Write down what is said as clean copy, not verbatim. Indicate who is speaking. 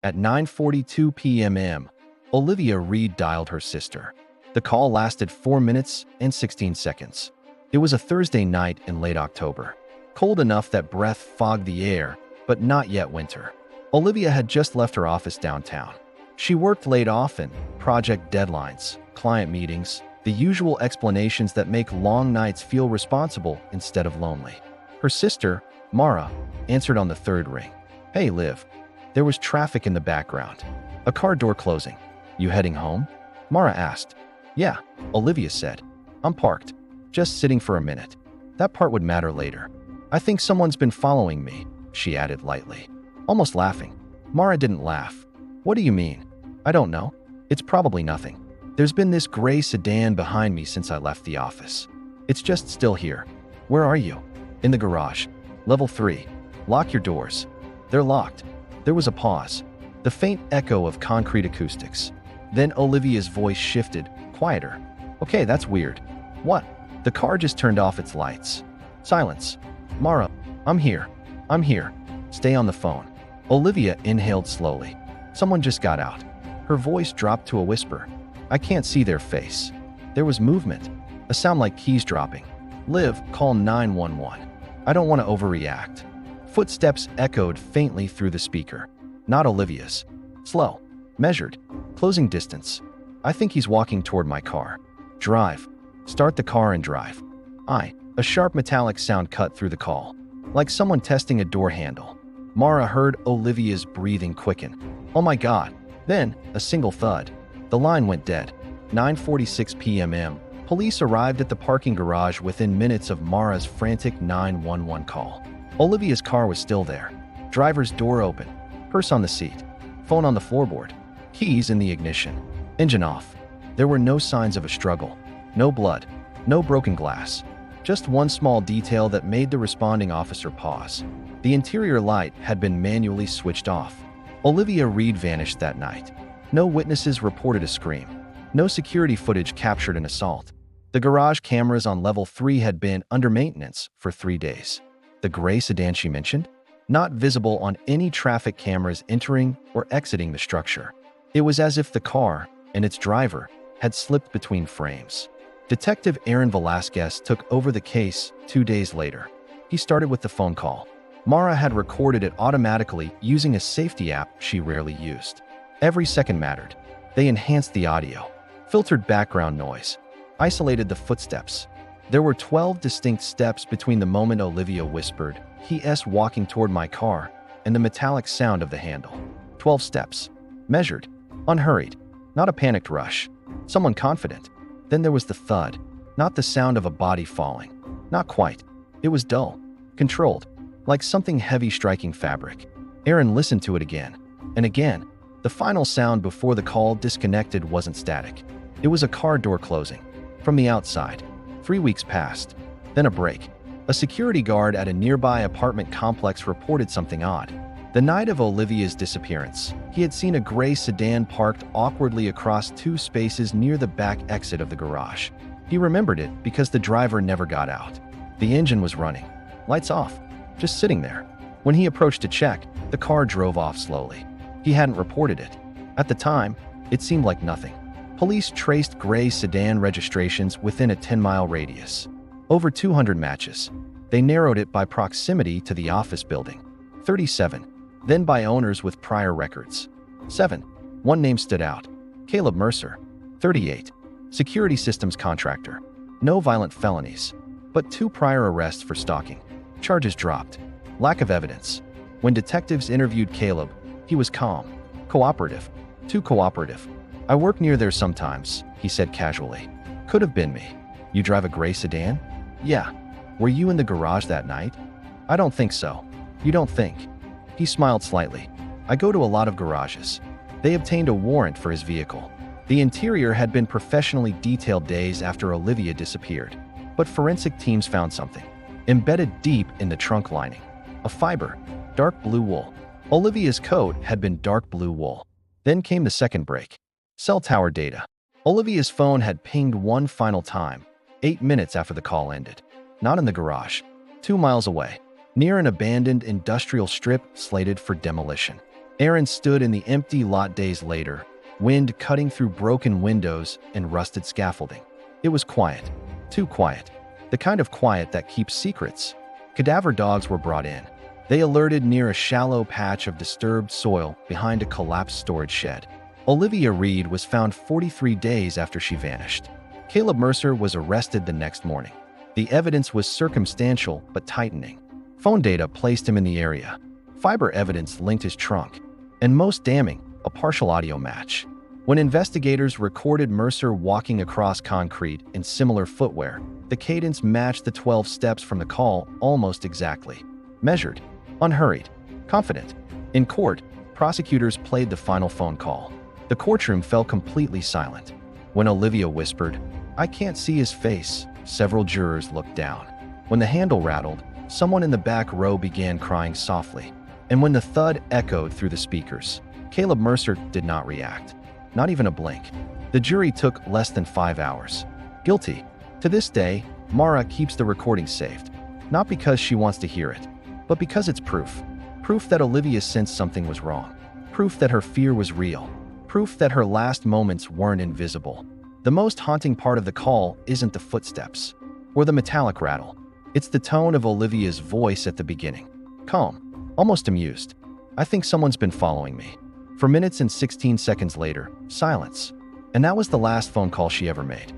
Speaker 1: At 9:42 p.m., Olivia Reed dialed her sister. The call lasted 4 minutes and 16 seconds. It was a Thursday night in late October. Cold enough that breath fogged the air, but not yet winter. Olivia had just left her office downtown. She worked late often, project deadlines, client meetings, the usual explanations that make long nights feel responsible instead of lonely. Her sister, Mara, answered on the third ring. "Hey, Liv." There was traffic in the background. A car door closing. "You heading home?" Mara asked. "Yeah," Olivia said. "I'm parked. Just sitting for a minute." That part would matter later. "I think someone's been following me," she added lightly, almost laughing. Mara didn't laugh. "What do you mean?" "I don't know. It's probably nothing. There's been this gray sedan behind me since I left the office. It's just still here." "Where are you?" "In the garage. Level 3. Lock your doors." "They're locked." There was a pause. The faint echo of concrete acoustics. Then Olivia's voice shifted, quieter. "Okay, that's weird." "What?" "The car just turned off its lights." Silence. "Mara, I'm here. I'm here. Stay on the phone." Olivia inhaled slowly. Someone just got out. Her voice dropped to a whisper. I can't see their face. There was movement, a sound like keys dropping. "Liv, call 911. I don't want to overreact." Footsteps echoed faintly through the speaker. Not Olivia's. Slow. Measured. Closing distance. "I think he's walking toward my car." "Drive. Start the car and drive." A sharp metallic sound cut through the call, like someone testing a door handle. Mara heard Olivia's breathing quicken. "Oh my God." Then, a single thud. The line went dead. 9:46 p.m. Police arrived at the parking garage within minutes of Mara's frantic 911 call. Olivia's car was still there. Driver's door open. Purse on the seat. Phone on the floorboard. Keys in the ignition. Engine off. There were no signs of a struggle. No blood. No broken glass. Just one small detail that made the responding officer pause. The interior light had been manually switched off. Olivia Reed vanished that night. No witnesses reported a scream. No security footage captured an assault. The garage cameras on level 3 had been under maintenance for 3 days. The gray sedan she mentioned? Not visible on any traffic cameras entering or exiting the structure. It was as if the car and its driver had slipped between frames. Detective Aaron Velasquez took over the case 2 days later. He started with the phone call. Mara had recorded it automatically using a safety app she rarely used. Every second mattered. They enhanced the audio, filtered background noise, isolated the footsteps. There were 12 distinct steps between the moment Olivia whispered, "He's walking toward my car," and the metallic sound of the handle. 12 steps. Measured. Unhurried. Not a panicked rush. Someone confident. Then there was the thud. Not the sound of a body falling. Not quite. It was dull. Controlled. Like something heavy striking fabric. Aaron listened to it again. And again. The final sound before the call disconnected wasn't static. It was a car door closing. From the outside. 3 weeks passed. Then a break. A security guard at a nearby apartment complex reported something odd. The night of Olivia's disappearance, he had seen a gray sedan parked awkwardly across 2 spaces near the back exit of the garage. He remembered it because the driver never got out. The engine was running. Lights off. Just sitting there. When he approached to check, the car drove off slowly. He hadn't reported it. At the time, it seemed like nothing. Police traced gray sedan registrations within a 10-mile radius. Over 200 matches. They narrowed it by proximity to the office building. 37. Then by owners with prior records. 7. One name stood out. Caleb Mercer. 38. Security systems contractor. No violent felonies. But 2 prior arrests for stalking. Charges dropped. Lack of evidence. When detectives interviewed Caleb, he was calm. Cooperative. Too cooperative. "I work near there sometimes," he said casually. "Could have been me." "You drive a gray sedan?" "Yeah." "Were you in the garage that night?" "I don't think so." "You don't think?" He smiled slightly. "I go to a lot of garages." They obtained a warrant for his vehicle. The interior had been professionally detailed days after Olivia disappeared. But forensic teams found something. Embedded deep in the trunk lining. A fiber. Dark blue wool. Olivia's coat had been dark blue wool. Then came the second break. Cell tower data. Olivia's phone had pinged one final time, 8 minutes after the call ended. Not in the garage. 2 miles away. Near an abandoned industrial strip slated for demolition. Aaron stood in the empty lot days later, wind cutting through broken windows and rusted scaffolding. It was quiet. Too quiet. The kind of quiet that keeps secrets. Cadaver dogs were brought in. They alerted near a shallow patch of disturbed soil behind a collapsed storage shed. Olivia Reed was found 43 days after she vanished. Caleb Mercer was arrested the next morning. The evidence was circumstantial but tightening. Phone data placed him in the area. Fiber evidence linked his trunk. And most damning, a partial audio match. When investigators recorded Mercer walking across concrete in similar footwear, the cadence matched the 12 steps from the call almost exactly. Measured, unhurried, confident. In court, prosecutors played the final phone call. The courtroom fell completely silent. When Olivia whispered, "I can't see his face," several jurors looked down. When the handle rattled, someone in the back row began crying softly. And when the thud echoed through the speakers, Caleb Mercer did not react. Not even a blink. The jury took less than 5 hours. Guilty. To this day, Mara keeps the recording saved. Not because she wants to hear it, but because it's proof. Proof that Olivia sensed something was wrong. Proof that her fear was real. Proof that her last moments weren't invisible. The most haunting part of the call isn't the footsteps or the metallic rattle. It's the tone of Olivia's voice at the beginning. Calm, almost amused. "I think someone's been following me." For minutes and 16 seconds later, silence. And that was the last phone call she ever made.